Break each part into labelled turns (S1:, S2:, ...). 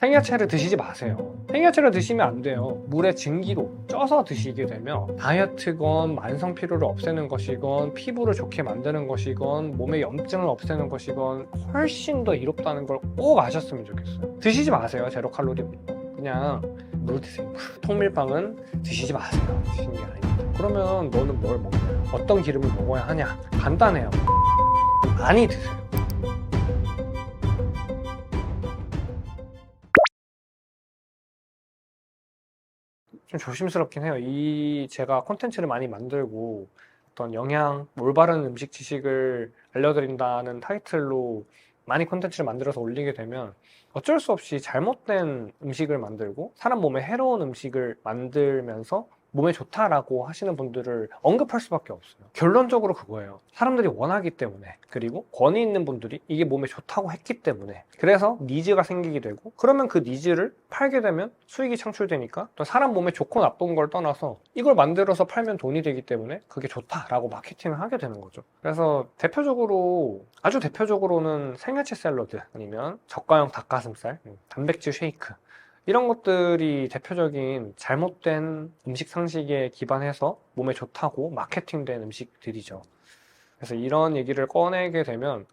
S1: 생야채를 드시지 마세요. 생야채를 드시면 안 돼요. 물에 증기로 쪄서 드시게 되면 다이어트건 만성 피로를 없애는 것이건 피부를 좋게 만드는 것이건 몸의 염증을 없애는 것이건 훨씬 더 이롭다는 걸 꼭 아셨으면 좋겠어요. 드시지 마세요. 제로 칼로리. 그냥 물 드세요. 통밀빵은 드시지 마세요. 드시는 게 아닙니다. 그러면 너는 뭘 먹냐? 어떤 기름을 먹어야 하냐? 간단해요. 많이 드세요. 좀 조심스럽긴 해요. 제가 콘텐츠를 많이 만들고 어떤 영양, 올바른 음식 지식을 알려드린다는 타이틀로 많이 콘텐츠를 만들어서 올리게 되면 어쩔 수 없이 잘못된 음식을 만들고 사람 몸에 해로운 음식을 만들면서 몸에 좋다라고 하시는 분들을 언급할 수밖에 없어요. 결론적으로 그거예요. 사람들이 원하기 때문에, 그리고 권위 있는 분들이 이게 몸에 좋다고 했기 때문에, 그래서 니즈가 생기게 되고, 그러면 그 니즈를 팔게 되면 수익이 창출되니까 또 사람 몸에 좋고 나쁜 걸 떠나서 이걸 만들어서 팔면 돈이 되기 때문에 그게 좋다라고 마케팅을 하게 되는 거죠. 그래서 아주 대표적으로는 생야채 샐러드, 아니면 저가형 닭가슴살, 단백질 쉐이크, 이런 것들이 대표적인 잘못된 음식 상식에 기반해서 몸에 좋다고 마케팅된 음식들이죠. 그래서 이런 얘기를 꺼내게 되면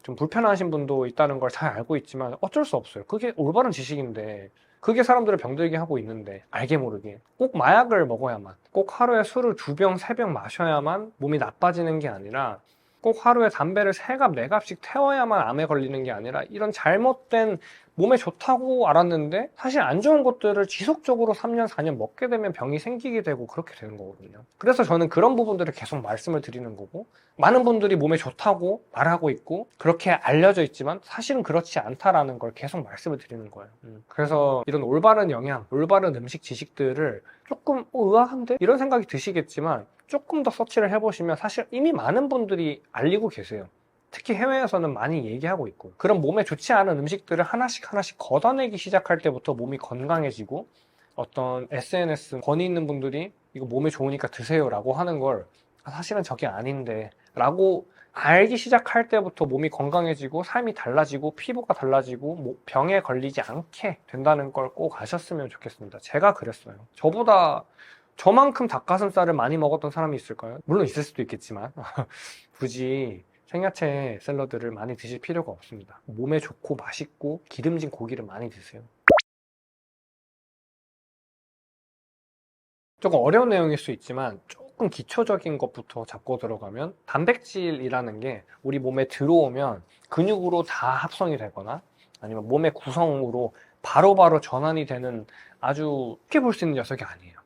S1: 좀 불편하신 분도 있다는 걸 잘 알고 있지만 어쩔 수 없어요. 그게 올바른 지식인데, 그게 사람들을 병들게 하고 있는데, 알게 모르게 꼭 마약을 먹어야만, 꼭 하루에 술을 2병, 3병 마셔야만 몸이 나빠지는 게 아니라, 꼭 하루에 담배를 3갑, 4갑씩 태워야만 암에 걸리는 게 아니라, 이런 잘못된, 몸에 좋다고 알았는데 사실 안 좋은 것들을 지속적으로 3년, 4년 먹게 되면 병이 생기게 되고 그렇게 되는 거거든요. 그래서 저는 그런 부분들을 계속 말씀을 드리는 거고, 많은 분들이 몸에 좋다고 말하고 있고 그렇게 알려져 있지만 사실은 그렇지 않다라는 걸 계속 말씀을 드리는 거예요. 그래서 이런 올바른 영양, 올바른 음식 지식들을 조금 의아한데? 이런 생각이 드시겠지만 조금 더 서치를 해보시면 사실 이미 많은 분들이 알리고 계세요. 특히 해외에서는 많이 얘기하고 있고, 그런 몸에 좋지 않은 음식들을 하나씩 하나씩 걷어내기 시작할 때부터 몸이 건강해지고, 어떤 SNS 권위 있는 분들이 이거 몸에 좋으니까 드세요 라고 하는 걸 사실은 저게 아닌데 라고 알기 시작할 때부터 몸이 건강해지고 삶이 달라지고 피부가 달라지고 병에 걸리지 않게 된다는 걸 꼭 아셨으면 좋겠습니다. 제가 그랬어요. 저만큼 닭가슴살을 많이 먹었던 사람이 있을까요? 물론 있을 수도 있겠지만 굳이 생야채 샐러드를 많이 드실 필요가 없습니다. 몸에 좋고 맛있고 기름진 고기를 많이 드세요. 조금 어려운 내용일 수 있지만 조금 기초적인 것부터 잡고 들어가면, 단백질이라는 게 우리 몸에 들어오면 근육으로 다 합성이 되거나 아니면 몸의 구성으로 바로바로 전환이 되는, 아주 쉽게 볼 수 있는 녀석이 아니에요.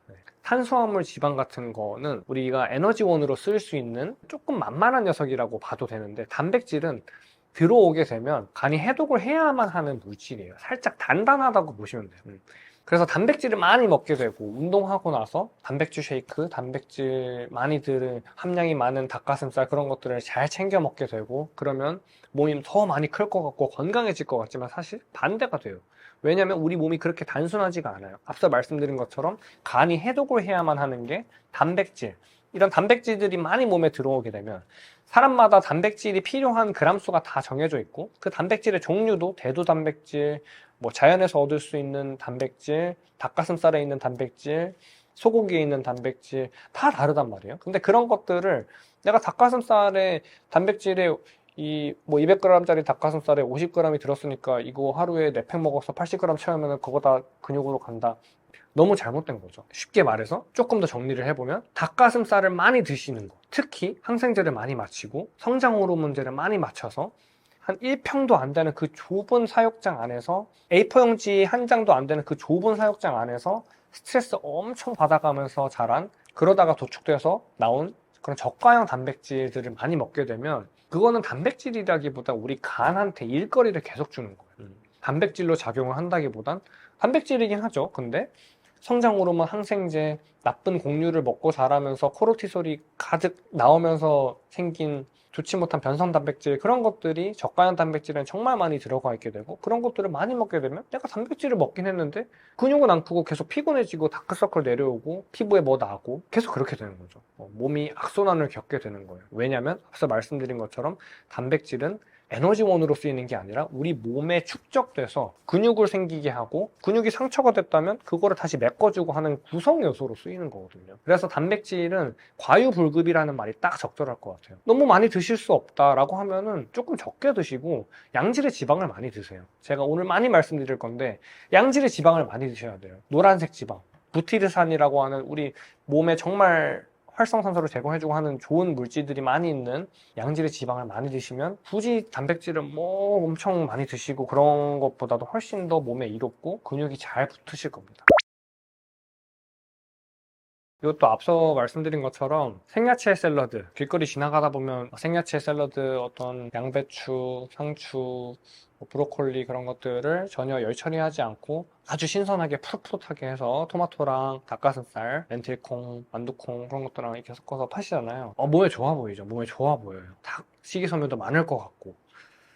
S1: 탄수화물, 지방 같은 거는 우리가 에너지원으로 쓸 수 있는 조금 만만한 녀석이라고 봐도 되는데, 단백질은 들어오게 되면 간이 해독을 해야만 하는 물질이에요. 살짝 단단하다고 보시면 돼요. 그래서 단백질을 많이 먹게 되고, 운동하고 나서 단백질 쉐이크, 단백질 많이 들은 함량이 많은 닭가슴살, 그런 것들을 잘 챙겨 먹게 되고, 그러면 몸이 더 많이 클 것 같고 건강해질 것 같지만 사실 반대가 돼요. 왜냐면 우리 몸이 그렇게 단순하지가 않아요. 앞서 말씀드린 것처럼 간이 해독을 해야만 하는 게 단백질, 이런 단백질들이 많이 몸에 들어오게 되면 사람마다 단백질이 필요한 그람 수가 다 정해져 있고, 그 단백질의 종류도 대두 단백질, 자연에서 얻을 수 있는 단백질, 닭가슴살에 있는 단백질, 소고기에 있는 단백질 다 다르단 말이에요. 근데 그런 것들을 내가 닭가슴살에 단백질에 200g짜리 닭가슴살에 50g이 들었으니까 이거 하루에 4팩 먹어서 80g 채우면 그거 다 근육으로 간다. 너무 잘못된 거죠. 쉽게 말해서 조금 더 정리를 해보면, 닭가슴살을 많이 드시는 거, 특히 항생제를 많이 마시고 성장 호르몬제를 많이 맞춰서 한 1평도 안 되는 그 좁은 사육장 안에서, A4용지 한 장도 안 되는 그 좁은 사육장 안에서 스트레스 엄청 받아가면서 자란, 그러다가 도축돼서 나온 그런 저가형 단백질들을 많이 먹게 되면, 그거는 단백질이라기보다 우리 간한테 일거리를 계속 주는 거예요. 단백질로 작용을 한다기보단, 단백질이긴 하죠. 근데 성장 호르몬, 항생제, 나쁜 곡류를 먹고 자라면서 코르티솔이 가득 나오면서 생긴 좋지 못한 변성 단백질, 그런 것들이 저가형 단백질은 정말 많이 들어가 있게 되고, 그런 것들을 많이 먹게 되면 내가 단백질을 먹긴 했는데 근육은 안 크고 계속 피곤해지고 다크서클 내려오고 피부에 뭐 나고 계속 그렇게 되는 거죠. 몸이 악순환을 겪게 되는 거예요. 왜냐면 앞서 말씀드린 것처럼 단백질은 에너지원으로 쓰이는 게 아니라 우리 몸에 축적돼서 근육을 생기게 하고, 근육이 상처가 됐다면 그거를 다시 메꿔주고 하는 구성 요소로 쓰이는 거거든요. 그래서 단백질은 과유불급이라는 말이 딱 적절할 것 같아요. 너무 많이 드실 수 없다라고 하면은 조금 적게 드시고 양질의 지방을 많이 드세요. 제가 오늘 많이 말씀드릴 건데, 양질의 지방을 많이 드셔야 돼요. 노란색 지방, 부티르산이라고 하는 우리 몸에 정말 활성산소를 제공해주고 하는 좋은 물질들이 많이 있는 양질의 지방을 많이 드시면, 굳이 단백질을 뭐 엄청 많이 드시고 그런 것보다도 훨씬 더 몸에 이롭고 근육이 잘 붙으실 겁니다. 이것도 앞서 말씀드린 것처럼 생야채 샐러드, 길거리 지나가다 보면 생야채 샐러드, 어떤 양배추, 상추, 브로콜리 그런 것들을 전혀 열 처리하지 않고 아주 신선하게 푸릇푸릇하게 해서 토마토랑 닭가슴살, 렌틸콩, 만두콩 그런 것들랑 이렇게 섞어서 파시잖아요. 몸에 좋아 보이죠? 몸에 좋아 보여요. 닭 식이섬유도 많을 것 같고,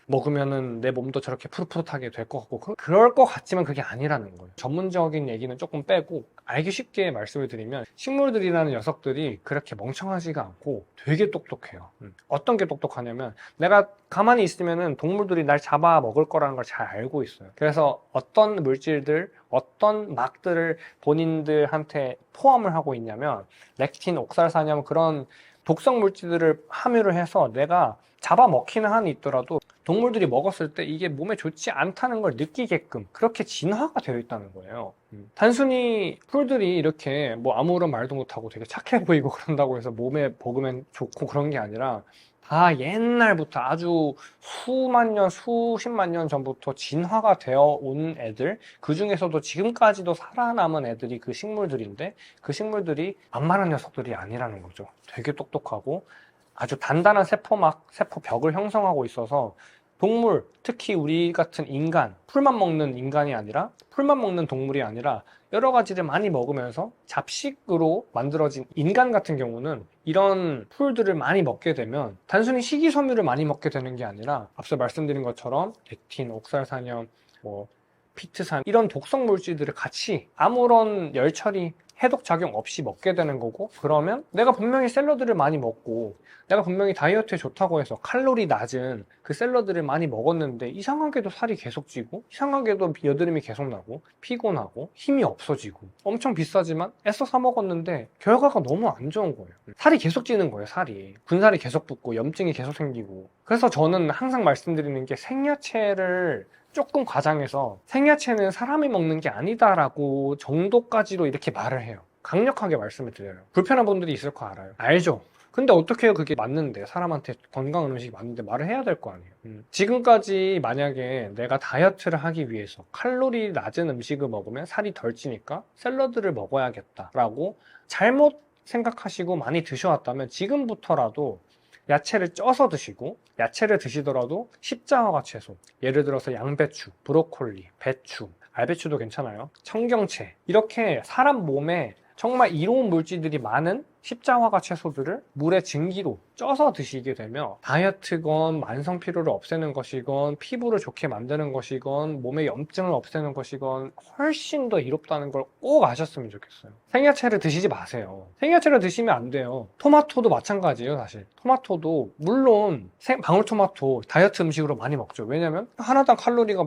S1: 먹으면은 내 몸도 저렇게 푸릇푸릇하게 될 것 같고, 그럴 것 같지만 그게 아니라는 거예요. 전문적인 얘기는 조금 빼고 알기 쉽게 말씀을 드리면, 식물들이라는 녀석들이 그렇게 멍청하지가 않고 되게 똑똑해요. 어떤 게 똑똑하냐면, 내가 가만히 있으면은 동물들이 날 잡아 먹을 거라는 걸 잘 알고 있어요. 그래서 어떤 물질들, 어떤 막들을 본인들한테 포함을 하고 있냐면, 렉틴, 옥살산염, 그런 독성 물질들을 함유를 해서 내가 잡아먹히는 한이 있더라도 동물들이 먹었을 때 이게 몸에 좋지 않다는 걸 느끼게끔 그렇게 진화가 되어 있다는 거예요. 단순히 풀들이 이렇게 뭐 아무런 말도 못하고 되게 착해 보이고 그런다고 해서 몸에 먹으면 좋고 그런 게 아니라, 다 옛날부터 아주 수만 년, 수십만 년 전부터 진화가 되어 온 애들, 그 중에서도 지금까지도 살아남은 애들이 그 식물들인데, 그 식물들이 만만한 녀석들이 아니라는 거죠. 되게 똑똑하고 아주 단단한 세포막, 세포벽을 형성하고 있어서, 동물, 특히 우리 같은 인간, 풀만 먹는 인간이 아니라, 풀만 먹는 동물이 아니라 여러 가지를 많이 먹으면서 잡식으로 만들어진 인간 같은 경우는, 이런 풀들을 많이 먹게 되면 단순히 식이섬유를 많이 먹게 되는 게 아니라, 앞서 말씀드린 것처럼 렉틴, 옥살산염, 뭐 피트산, 이런 독성 물질들을 같이 아무런 열 처리, 해독 작용 없이 먹게 되는 거고, 그러면 내가 분명히 샐러드를 많이 먹고, 내가 분명히 다이어트에 좋다고 해서 칼로리 낮은 그 샐러드를 많이 먹었는데 이상하게도 살이 계속 찌고, 이상하게도 여드름이 계속 나고, 피곤하고, 힘이 없어지고, 엄청 비싸지만 애써 사 먹었는데 결과가 너무 안 좋은 거예요. 살이 계속 찌는 거예요. 살이, 군살이 계속 붙고 염증이 계속 생기고. 그래서 저는 항상 말씀드리는 게, 생야채를 조금 과장해서 생야채는 사람이 먹는 게 아니다라고 정도까지로 이렇게 말을 해요. 강력하게 말씀을 드려요. 불편한 분들이 있을 거 알아요. 알죠? 근데 어떻게 해요? 그게 맞는데, 사람한테 건강한 음식이 맞는데 말을 해야 될 거 아니에요. 지금까지 만약에 내가 다이어트를 하기 위해서 칼로리 낮은 음식을 먹으면 살이 덜 찌니까 샐러드를 먹어야겠다라고 잘못 생각하시고 많이 드셔왔다면, 지금부터라도 야채를 쪄서 드시고, 야채를 드시더라도 십자화과 채소, 예를 들어서 양배추, 브로콜리, 배추, 알배추도 괜찮아요, 청경채, 이렇게 사람 몸에 정말 이로운 물질들이 많은 십자화과 채소들을 물에 증기로 쪄서 드시게 되면, 다이어트건 만성 피로를 없애는 것이건 피부를 좋게 만드는 것이건 몸의 염증을 없애는 것이건 훨씬 더 이롭다는 걸 꼭 아셨으면 좋겠어요. 생야채를 드시지 마세요. 생야채를 드시면 안 돼요. 토마토도 마찬가지예요. 사실 토마토도 물론 방울토마토 다이어트 음식으로 많이 먹죠. 왜냐면 하나당 칼로리가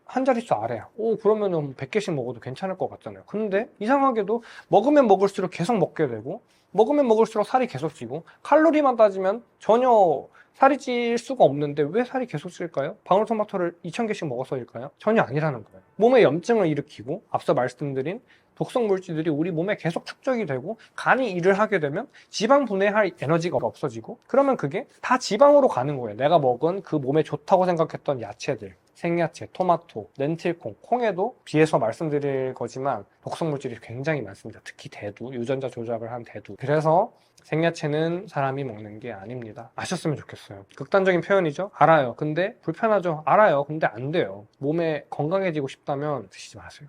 S1: 한 자릿수 아래야. 그러면은 100개씩 먹어도 괜찮을 것 같잖아요. 근데 이상하게도 먹으면 먹을수록 계속 먹게 되고, 먹으면 먹을수록 살이 계속 찌고, 칼로리만 따지면 전혀 살이 찔 수가 없는데 왜 살이 계속 찔까요? 방울토마토를 2000개씩 먹어서일까요? 전혀 아니라는 거예요. 몸에 염증을 일으키고, 앞서 말씀드린 독성 물질들이 우리 몸에 계속 축적이 되고, 간이 일을 하게 되면 지방 분해할 에너지가 없어지고, 그러면 그게 다 지방으로 가는 거예요. 내가 먹은 그 몸에 좋다고 생각했던 야채들, 생야채, 토마토, 렌틸콩, 콩에도 뒤에서 말씀드릴 거지만 독성 물질이 굉장히 많습니다. 특히 대두, 유전자 조작을 한 대두. 그래서 생야채는 사람이 먹는 게 아닙니다. 아셨으면 좋겠어요. 극단적인 표현이죠? 알아요. 근데 불편하죠? 알아요. 근데 안 돼요. 몸에 건강해지고 싶다면 드시지 마세요.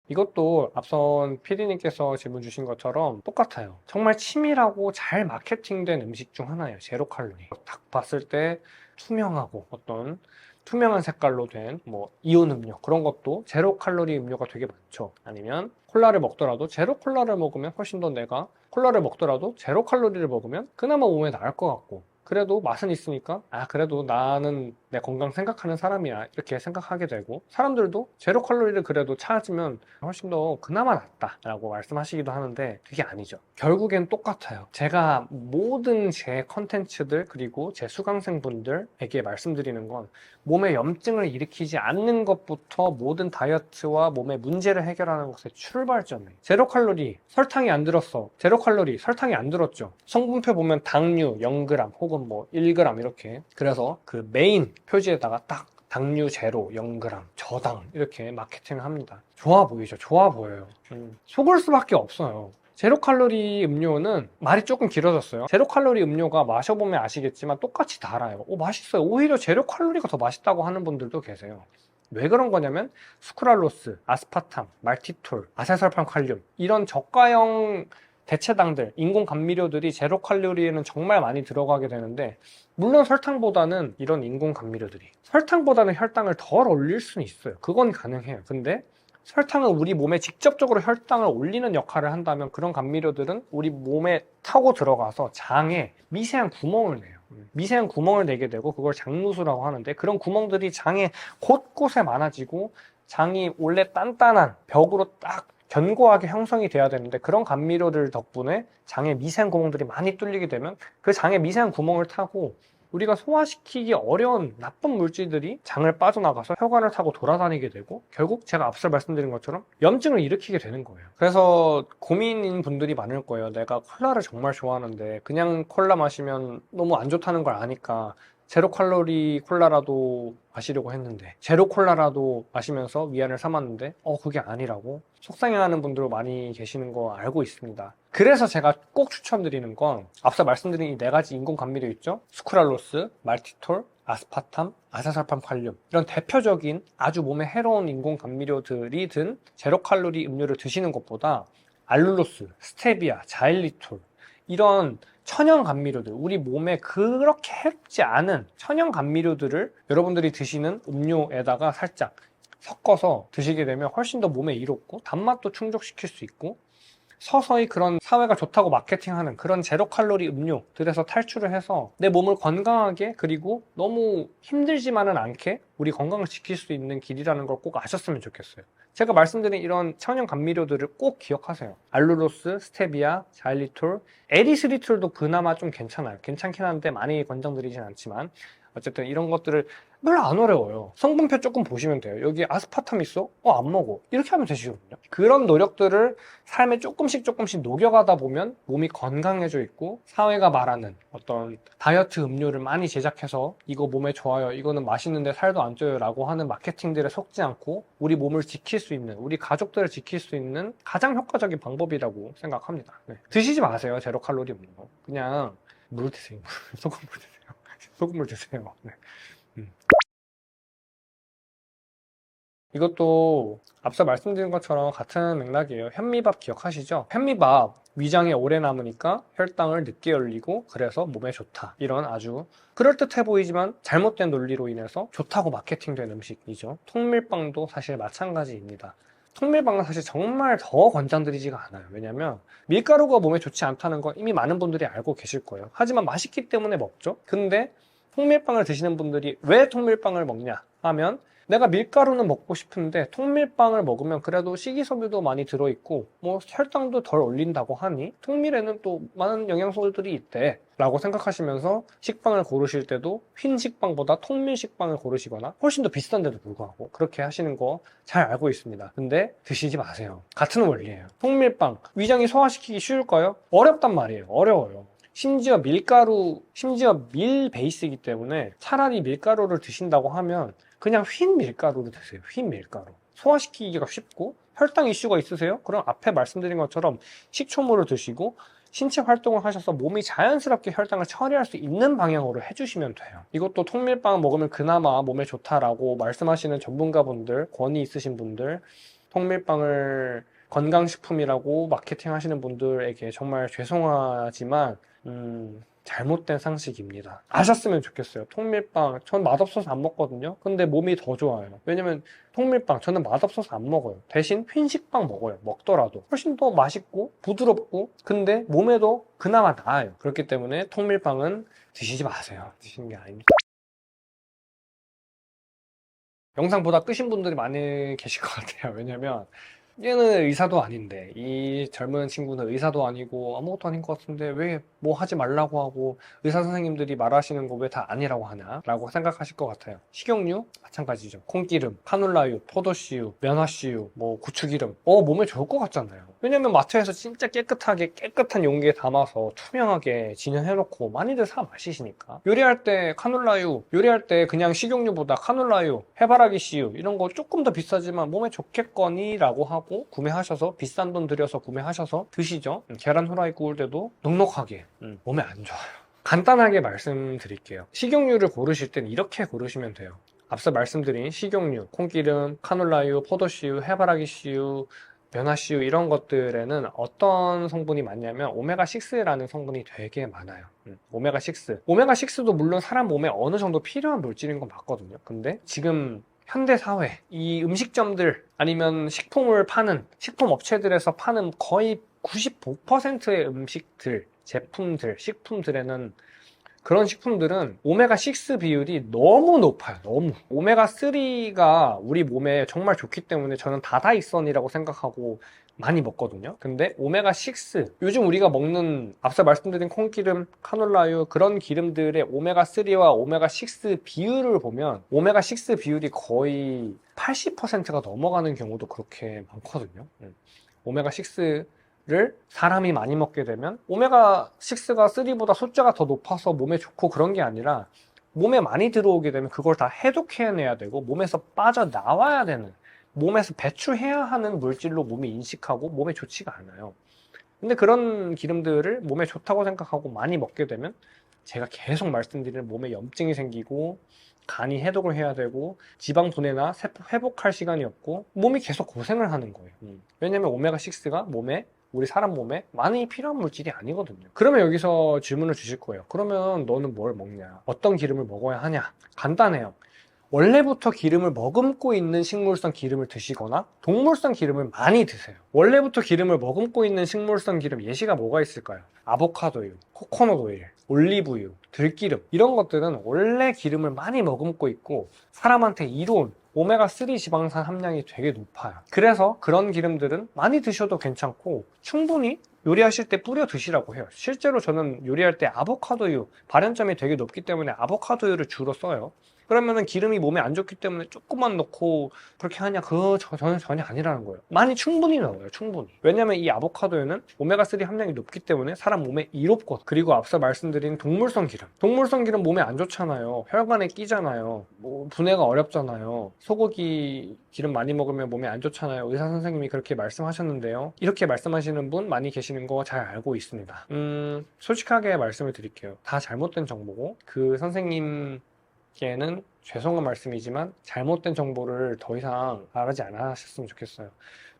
S1: 이것도 앞선 PD님께서 질문 주신 것처럼 똑같아요. 정말 치밀하고 잘 마케팅된 음식 중 하나예요. 제로 칼로리. 딱 봤을 때 투명하고 어떤 투명한 색깔로 된 이온 음료, 그런 것도 제로 칼로리 음료가 되게 많죠. 아니면 콜라를 먹더라도 제로 콜라를 먹으면 훨씬 더, 내가 콜라를 먹더라도 제로 칼로리를 먹으면 그나마 몸에 나을 것 같고, 그래도 맛은 있으니까 그래도 나는 내 건강 생각하는 사람이야 이렇게 생각하게 되고, 사람들도 제로 칼로리를 그래도 찾으면 훨씬 더 그나마 낫다 라고 말씀하시기도 하는데 그게 아니죠. 결국엔 똑같아요. 제가 모든 제 컨텐츠들 그리고 제 수강생분들에게 말씀드리는 건 몸에 염증을 일으키지 않는 것부터 모든 다이어트와 몸의 문제를 해결하는 것의 출발점이에요. 제로 칼로리, 설탕이 안 들었어. 제로 칼로리, 설탕이 안 들었죠. 성분표 보면 당류 0g 혹은 뭐 1g 이렇게, 그래서 그 메인 표지에다가 딱 당류 제로 0g 저당 이렇게 마케팅을 합니다. 좋아 보이죠? 좋아 보여요. 속을 수밖에 없어요. 제로 칼로리 음료는 말이 조금 길어졌어요. 제로 칼로리 음료가 마셔보면 아시겠지만 똑같이 달아요. 맛있어요. 오히려 제로 칼로리가 더 맛있다고 하는 분들도 계세요. 왜 그런 거냐면 수크랄로스, 아스파탐, 말티톨, 아세설팜칼륨 이런 저가형 대체당들, 인공 감미료들이 제로 칼로리에는 정말 많이 들어가게 되는데, 물론 설탕보다는 이런 인공 감미료들이 설탕보다는 혈당을 덜 올릴 수는 있어요. 그건 가능해요. 근데 설탕은 우리 몸에 직접적으로 혈당을 올리는 역할을 한다면 그런 감미료들은 우리 몸에 타고 들어가서 장에 미세한 구멍을 내요. 미세한 구멍을 내게 되고 그걸 장누수라고 하는데, 그런 구멍들이 장에 곳곳에 많아지고 장이 원래 단단한 벽으로 딱 견고하게 형성이 돼야 되는데, 그런 감미료들 덕분에 장에 미세한 구멍들이 많이 뚫리게 되면 그 장에 미세한 구멍을 타고 우리가 소화시키기 어려운 나쁜 물질들이 장을 빠져나가서 혈관을 타고 돌아다니게 되고, 결국 제가 앞서 말씀드린 것처럼 염증을 일으키게 되는 거예요. 그래서 고민인 분들이 많을 거예요. 내가 콜라를 정말 좋아하는데 그냥 콜라 마시면 너무 안 좋다는 걸 아니까 제로 칼로리 콜라라도 마시려고 했는데, 제로 콜라라도 마시면서 위안을 삼았는데 그게 아니라고 속상해하는 분들 많이 계시는 거 알고 있습니다. 그래서 제가 꼭 추천드리는 건 앞서 말씀드린 이 4가지 인공 감미료 있죠? 수크랄로스, 말티톨, 아스파탐, 아세설팜칼륨, 이런 대표적인 아주 몸에 해로운 인공 감미료들이 든 제로 칼로리 음료를 드시는 것보다 알룰로스, 스테비아, 자일리톨 이런 천연 감미료들, 우리 몸에 그렇게 해롭지 않은 천연 감미료들을 여러분들이 드시는 음료에다가 살짝 섞어서 드시게 되면 훨씬 더 몸에 이롭고 단맛도 충족시킬 수 있고, 서서히 그런 사회가 좋다고 마케팅하는 그런 제로 칼로리 음료들에서 탈출을 해서 내 몸을 건강하게, 그리고 너무 힘들지만은 않게 우리 건강을 지킬 수 있는 길이라는 걸 꼭 아셨으면 좋겠어요. 제가 말씀드린 이런 천연 감미료들을 꼭 기억하세요. 알룰로스, 스테비아, 자일리톨, 에리스리톨도 그나마 좀 괜찮아요. 괜찮긴 한데 많이 권장드리진 않지만 어쨌든 이런 것들을 별로 안 어려워요. 성분표 조금 보시면 돼요. 여기 아스파탐 있어? 안 먹어. 이렇게 하면 되시거든요. 그런 노력들을 삶에 조금씩 녹여가다 보면 몸이 건강해져 있고, 사회가 말하는 어떤 다이어트 음료를 많이 제작해서 이거 몸에 좋아요, 이거는 맛있는데 살도 안 쪄요 라고 하는 마케팅들에 속지 않고 우리 몸을 지킬 수 있는, 우리 가족들을 지킬 수 있는 가장 효과적인 방법이라고 생각합니다. 드시지 마세요, 제로 칼로리 음료. 그냥 물 드세요. 소금물 드세요. 소금물 드세요. 이것도 앞서 말씀드린 것처럼 같은 맥락이에요. 현미밥 기억하시죠? 현미밥 위장에 오래 남으니까 혈당을 늦게 열리고 그래서 몸에 좋다. 이런 아주 그럴듯해 보이지만 잘못된 논리로 인해서 좋다고 마케팅된 음식이죠. 통밀빵도 사실 마찬가지입니다. 통밀빵은 사실 정말 더 권장드리지가 않아요. 왜냐면 밀가루가 몸에 좋지 않다는 건 이미 많은 분들이 알고 계실 거예요. 하지만 맛있기 때문에 먹죠. 근데 통밀빵을 드시는 분들이 왜 통밀빵을 먹냐 하면, 내가 밀가루는 먹고 싶은데 통밀빵을 먹으면 그래도 식이섬유도 많이 들어있고 뭐 혈당도 덜 올린다고 하니 통밀에는 또 많은 영양소들이 있대 라고 생각하시면서 식빵을 고르실 때도 흰 식빵보다 통밀 식빵을 고르시거나 훨씬 더 비싼데도 불구하고 그렇게 하시는 거 잘 알고 있습니다. 근데 드시지 마세요. 같은 원리예요. 통밀빵 위장이 소화시키기 쉬울까요? 어렵단 말이에요. 어려워요. 심지어 밀 베이스이기 때문에 차라리 밀가루를 드신다고 하면 그냥 흰 밀가루를 드세요. 흰 밀가루. 소화시키기가 쉽고, 혈당 이슈가 있으세요? 그럼 앞에 말씀드린 것처럼 식초물을 드시고 신체 활동을 하셔서 몸이 자연스럽게 혈당을 처리할 수 있는 방향으로 해주시면 돼요. 이것도 통밀빵 먹으면 그나마 몸에 좋다라고 말씀하시는 전문가분들, 권위 있으신 분들, 통밀빵을 건강식품이라고 마케팅 하시는 분들에게 정말 죄송하지만 잘못된 상식입니다. 아셨으면 좋겠어요. 통밀빵, 전 맛없어서 안 먹거든요. 근데 몸이 더 좋아요. 왜냐면 통밀빵, 저는 맛없어서 안 먹어요. 대신 흰식빵 먹어요. 먹더라도. 훨씬 더 맛있고 부드럽고 근데 몸에도 그나마 나아요. 그렇기 때문에 통밀빵은 드시지 마세요. 드시는 게 아닙니다. 영상 보다 끄신 분들이 많이 계실 것 같아요. 왜냐면 얘는 의사도 아닌데 이 젊은 친구는 의사도 아니고 아무것도 아닌 것 같은데 왜 뭐 하지 말라고 하고 의사 선생님들이 말하시는 거 왜 다 아니라고 하냐 라고 생각하실 것 같아요. 식용유 마찬가지죠. 콩기름, 카놀라유, 포도씨유, 면화씨유, 뭐 고추기름 몸에 좋을 것 같잖아요. 왜냐면 마트에서 진짜 깨끗하게 깨끗한 용기에 담아서 투명하게 진열해놓고 많이들 사 마시시니까. 요리할 때 카놀라유, 요리할 때 그냥 식용유보다 카놀라유, 해바라기 씨유 이런 거 조금 더 비싸지만 몸에 좋겠거니 라고 하고 구매하셔서 비싼 돈 들여서 구매하셔서 드시죠. 계란 후라이 구울 때도 넉넉하게 몸에 안 좋아요. 간단하게 말씀드릴게요. 식용유를 고르실 때는 이렇게 고르시면 돼요. 앞서 말씀드린 식용유, 콩기름, 카놀라유, 포도씨유, 해바라기씨유, 면화씨유 이런 것들에는 어떤 성분이 많냐면 오메가6라는 성분이 되게 많아요. 오메가6. 오메가6도 물론 사람 몸에 어느 정도 필요한 물질인 건 맞거든요. 근데 지금 현대 사회, 이 음식점들 아니면 식품을 파는 식품 업체들에서 파는 거의 95%의 음식들, 제품들, 식품들에는 그런 식품들은 오메가6 비율이 너무 높아요. 너무. 오메가3가 우리 몸에 정말 좋기 때문에 저는 다다익선이라고 생각하고 많이 먹거든요. 근데 오메가6, 요즘 우리가 먹는 앞서 말씀드린 콩기름, 카놀라유 그런 기름들의 오메가3와 오메가6 비율을 보면 오메가6 비율이 거의 80%가 넘어가는 경우도 그렇게 많거든요. 오메가6 를 사람이 많이 먹게 되면 오메가6가 3보다 숫자가 더 높아서 몸에 좋고 그런 게 아니라 몸에 많이 들어오게 되면 그걸 다 해독해내야 되고 몸에서 빠져나와야 되는, 몸에서 배출해야 하는 물질로 몸이 인식하고 몸에 좋지가 않아요. 근데 그런 기름들을 몸에 좋다고 생각하고 많이 먹게 되면 제가 계속 말씀드리는 몸에 염증이 생기고 간이 해독을 해야 되고 지방 분해나 세포 회복할 시간이 없고 몸이 계속 고생을 하는 거예요. 왜냐면 오메가6가 몸에 우리 사람 몸에 많이 필요한 물질이 아니거든요. 그러면 여기서 질문을 주실 거예요. 그러면 너는 뭘 먹냐? 어떤 기름을 먹어야 하냐? 간단해요. 원래부터 기름을 머금고 있는 식물성 기름을 드시거나 동물성 기름을 많이 드세요. 원래부터 기름을 머금고 있는 식물성 기름 예시가 뭐가 있을까요? 아보카도유, 코코넛 오일, 올리브유, 들기름 이런 것들은 원래 기름을 많이 머금고 있고 사람한테 이로운 오메가3 지방산 함량이 되게 높아요. 그래서 그런 기름들은 많이 드셔도 괜찮고 충분히 요리하실 때 뿌려 드시라고 해요. 실제로 저는 요리할 때 아보카도유 발연점이 되게 높기 때문에 아보카도유를 주로 써요. 그러면은 기름이 몸에 안 좋기 때문에 조금만 넣고 그렇게 하냐? 저는 전혀 아니라는 거예요. 많이 충분히 넣어요. 충분히. 왜냐면 이 아보카도에는 오메가3 함량이 높기 때문에 사람 몸에 이롭거든. 그리고 앞서 말씀드린 동물성 기름. 동물성 기름 몸에 안 좋잖아요. 혈관에 끼잖아요. 뭐 분해가 어렵잖아요. 소고기 기름 많이 먹으면 몸에 안 좋잖아요. 의사 선생님이 그렇게 말씀하셨는데요. 이렇게 말씀하시는 분 많이 계시는 거 잘 알고 있습니다. 솔직하게 말씀을 드릴게요. 다 잘못된 정보고 그 선생님 는 죄송한 말씀이지만 잘못된 정보를 더 이상 말하지 않으셨으면 좋겠어요.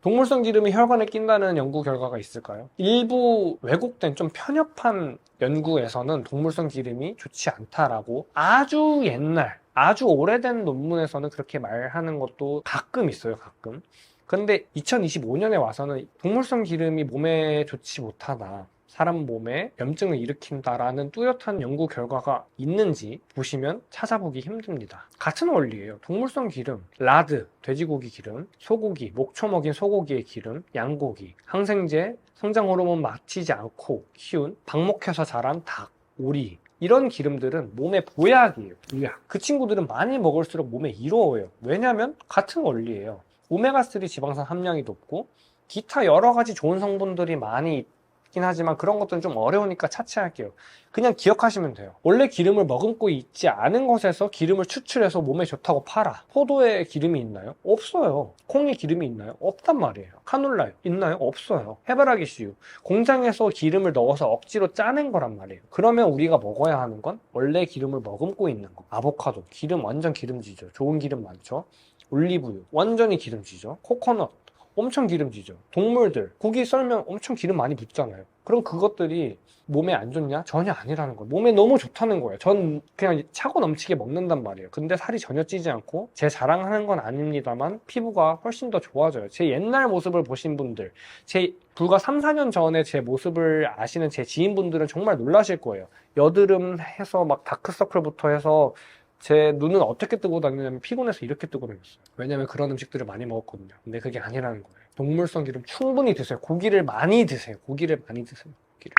S1: 동물성 기름이 혈관에 낀다는 연구 결과가 있을까요? 일부 왜곡된 좀 편협한 연구에서는 동물성 기름이 좋지 않다라고 아주 옛날 아주 오래된 논문에서는 그렇게 말하는 것도 가끔 있어요. 가끔. 근데 2025년에 와서는 동물성 기름이 몸에 좋지 못하다, 사람 몸에 염증을 일으킨다라는 뚜렷한 연구 결과가 있는지 보시면 찾아보기 힘듭니다. 같은 원리예요. 동물성 기름, 라드, 돼지고기 기름, 소고기, 목초 먹인 소고기의 기름, 양고기, 항생제, 성장 호르몬 맞추지 않고 키운 방목해서 자란 닭, 오리 이런 기름들은 몸의 보약이에요. 보약. 그 친구들은 많이 먹을수록 몸에 이로워요. 왜냐하면 같은 원리예요. 오메가3 지방산 함량이 높고 기타 여러 가지 좋은 성분들이 많이 있긴 하지만 그런 것들은 좀 어려우니까 차치할게요. 그냥 기억하시면 돼요. 원래 기름을 머금고 있지 않은 것에서 기름을 추출해서 몸에 좋다고 팔아. 포도에 기름이 있나요? 없어요. 콩에 기름이 있나요? 없단 말이에요. 카놀라유 있나요? 없어요. 해바라기 씨유 공장에서 기름을 넣어서 억지로 짜낸 거란 말이에요. 그러면 우리가 먹어야 하는 건 원래 기름을 머금고 있는 거. 아보카도 기름 완전 기름지죠. 좋은 기름 많죠. 올리브유 완전히 기름지죠. 코코넛 엄청 기름지죠. 동물들, 고기 썰면 엄청 기름 많이 붓잖아요. 그럼 그것들이 몸에 안 좋냐? 전혀 아니라는 거예요. 몸에 너무 좋다는 거예요. 전 그냥 차고 넘치게 먹는단 말이에요. 근데 살이 전혀 찌지 않고 제 자랑하는 건 아닙니다만 피부가 훨씬 더 좋아져요. 제 옛날 모습을 보신 분들, 제 불과 3, 4년 전에 제 모습을 아시는 제 지인분들은 정말 놀라실 거예요. 여드름 해서 막 다크서클부터 해서 제 눈은 어떻게 뜨고 다니냐면 피곤해서 이렇게 뜨고 다녔어요. 왜냐면 그런 음식들을 많이 먹었거든요. 근데 그게 아니라는 거예요. 동물성 기름 충분히 드세요. 고기를 많이 드세요. 고기를 많이 드세요. 고기를.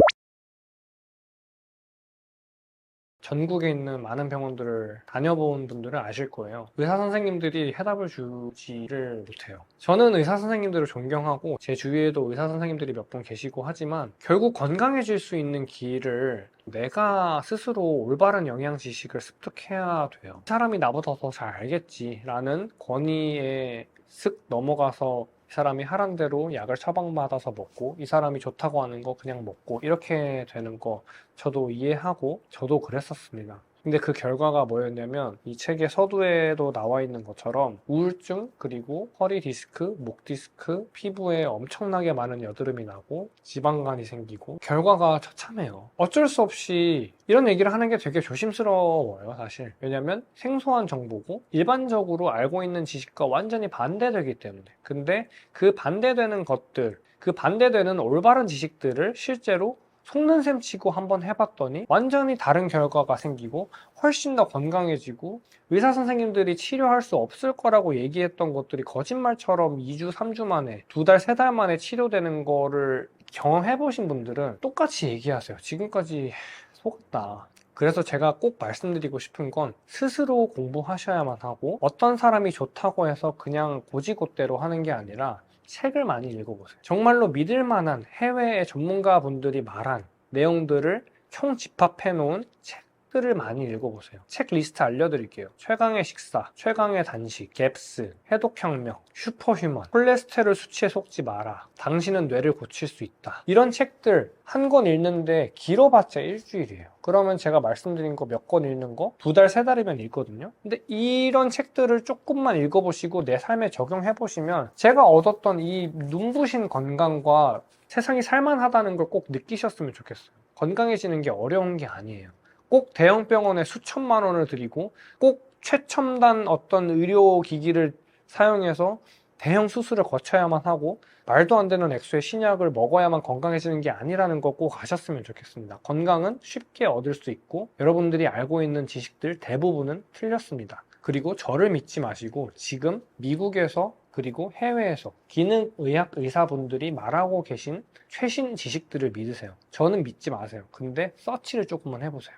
S1: 전국에 있는 많은 병원들을 다녀본 분들은 아실 거예요. 의사 선생님들이 해답을 주지를 못해요. 저는 의사 선생님들을 존경하고 제 주위에도 의사 선생님들이 몇 분 계시고 하지만 결국 건강해질 수 있는 길을 내가 스스로 올바른 영양 지식을 습득해야 돼요. 이 사람이 나보다 더 잘 알겠지라는 권위에 슥 넘어가서 이 사람이 하란 대로 약을 처방받아서 먹고 이 사람이 좋다고 하는 거 그냥 먹고 이렇게 되는 거 저도 이해하고 저도 그랬었습니다. 근데 그 결과가 뭐였냐면 이 책의 서두에도 나와 있는 것처럼 우울증 그리고 허리 디스크, 목 디스크, 피부에 엄청나게 많은 여드름이 나고 지방간이 생기고 결과가 처참해요. 어쩔 수 없이 이런 얘기를 하는 게 되게 조심스러워요, 사실. 왜냐면 생소한 정보고 일반적으로 알고 있는 지식과 완전히 반대되기 때문에. 근데 그 반대되는 것들, 그 반대되는 올바른 지식들을 실제로 속는 셈 치고 한번 해봤더니 완전히 다른 결과가 생기고 훨씬 더 건강해지고 의사 선생님들이 치료할 수 없을 거라고 얘기했던 것들이 거짓말처럼 2주, 3주 만에 2달, 3달 만에 치료되는 거를 경험해 보신 분들은 똑같이 얘기하세요. 지금까지 속았다. 그래서 제가 꼭 말씀드리고 싶은 건 스스로 공부하셔야만 하고 어떤 사람이 좋다고 해서 그냥 고지고대로 하는 게 아니라 책을 많이 읽어보세요. 정말로 믿을 만한 해외의 전문가분들이 말한 내용들을 총 집합해 놓은 책들을 많이 읽어보세요. 책 리스트 알려드릴게요. 최강의 식사, 최강의 단식, 갭스, 해독혁명, 슈퍼휴먼, 콜레스테롤 수치에 속지 마라, 당신은 뇌를 고칠 수 있다. 이런 책들 한 권 읽는데 길어봤자 일주일이에요. 그러면 제가 말씀드린 거 몇 권 읽는 거 2달, 3달이면 읽거든요. 근데 이런 책들을 조금만 읽어보시고 내 삶에 적용해보시면 제가 얻었던 이 눈부신 건강과 세상이 살만하다는 걸 꼭 느끼셨으면 좋겠어요. 건강해지는 게 어려운 게 아니에요. 꼭 대형 병원에 수천만 원을 들이고 꼭 최첨단 어떤 의료기기를 사용해서 대형 수술을 거쳐야만 하고 말도 안 되는 액수의 신약을 먹어야만 건강해지는 게 아니라는 거 꼭 아셨으면 좋겠습니다. 건강은 쉽게 얻을 수 있고 여러분들이 알고 있는 지식들 대부분은 틀렸습니다. 그리고 저를 믿지 마시고 지금 미국에서 그리고 해외에서 기능의학 의사분들이 말하고 계신 최신 지식들을 믿으세요. 저는 믿지 마세요. 근데 서치를 조금만 해보세요.